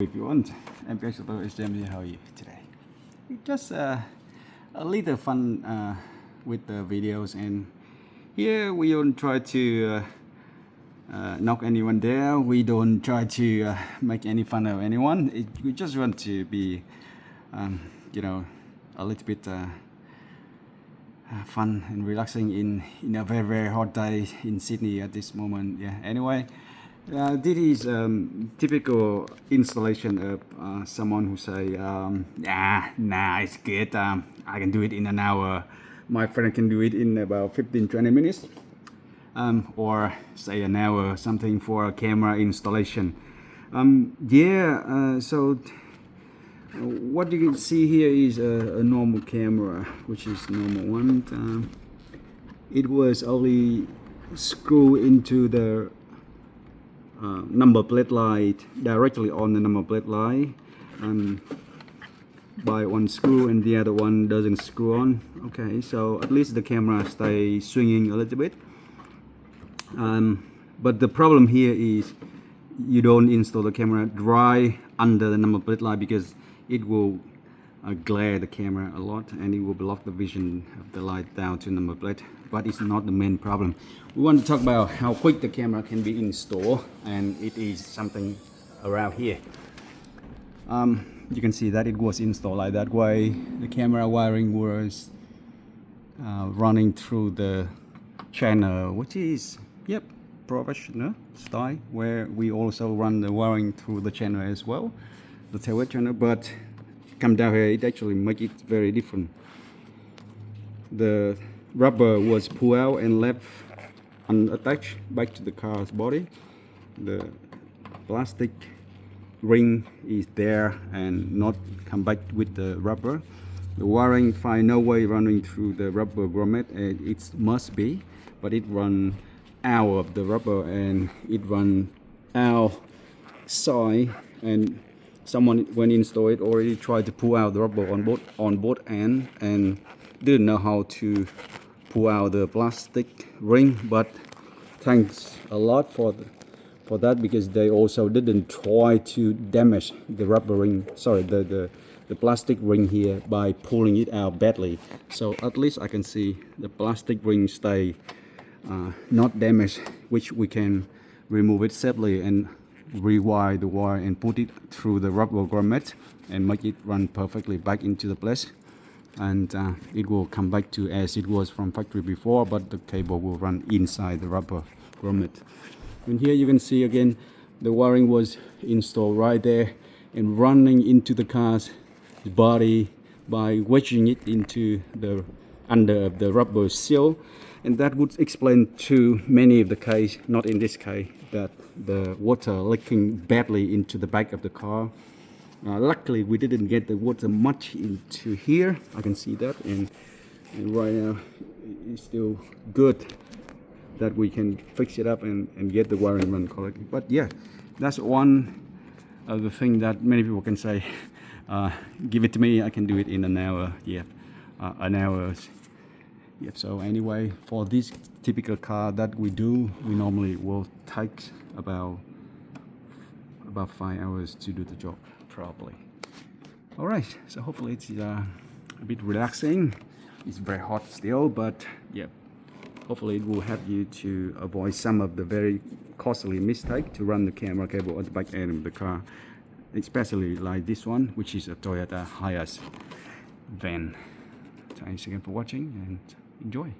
If you want, MPX AUTOS HMD, how are you today? Just a little fun with the videos, and here we don't try to knock anyone down. We don't try to make any fun of anyone. We just want to be, you know, a little bit fun and relaxing in a very, very hot day in Sydney at this moment. Yeah. Anyway. This is typical installation of someone who say, nah, it's good. I can do it in an hour. My friend can do it in about 15-20 minutes. Or say an hour, something for a camera installation. So what you can see here is a normal camera, which is normal one. It was only screwed into the number plate light, directly on the number plate light, by one screw, and the other one doesn't screw on. Okay, so at least the camera stays swinging a little bit. But the problem here is you don't install the camera dry under the number plate light, because it will glare the camera a lot and it will block the vision of the light down to number plate. But it's not the main problem. We want to talk about how quick the camera can be installed, and it is something around here. You can see that it was installed like that way. The camera wiring was running through the channel, which is professional style, where we also run the wiring through the channel as well, the tailway channel. But come down here, it actually makes it very different. The rubber was pulled out and left unattached back to the car's body. The plastic ring is there and not come back with the rubber. The wiring find no way running through the rubber grommet, and it must be, but it run out of the rubber and it run outside, and someone when install it already tried to pull out the rubber on both ends and didn't know how to pull out the plastic ring. But thanks a lot for that, because they also didn't try to damage the rubber ring, sorry, the plastic ring here by pulling it out badly. So at least I can see the plastic ring stay not damaged, which we can remove it safely and rewire the wire and put it through the rubber grommet and make it run perfectly back into the place. And it will come back to as it was from factory before, but the cable will run inside the rubber grommet. And here you can see again the wiring was installed right there and running into the car's body by wedging it into the under the rubber seal. And that would explain to many of the case, not in this case, that the water leaking badly into the back of the car. Luckily we didn't get the water much into here. I can see that, and right now it's still good that we can fix it up and get the wiring run correctly. But yeah, that's one of the thing that many people can say, give it to me, I can do it in an hour. An hour. So anyway, for this typical car that we do, we normally will take about 5 hours to do the job properly. Alright, so hopefully it's a bit relaxing. It's very hot still, but yeah, hopefully it will help you to avoid some of the very costly mistake to run the camera cable at the back end of the car, especially like this one, which is a Toyota HIACE van. Thanks again for watching and enjoy.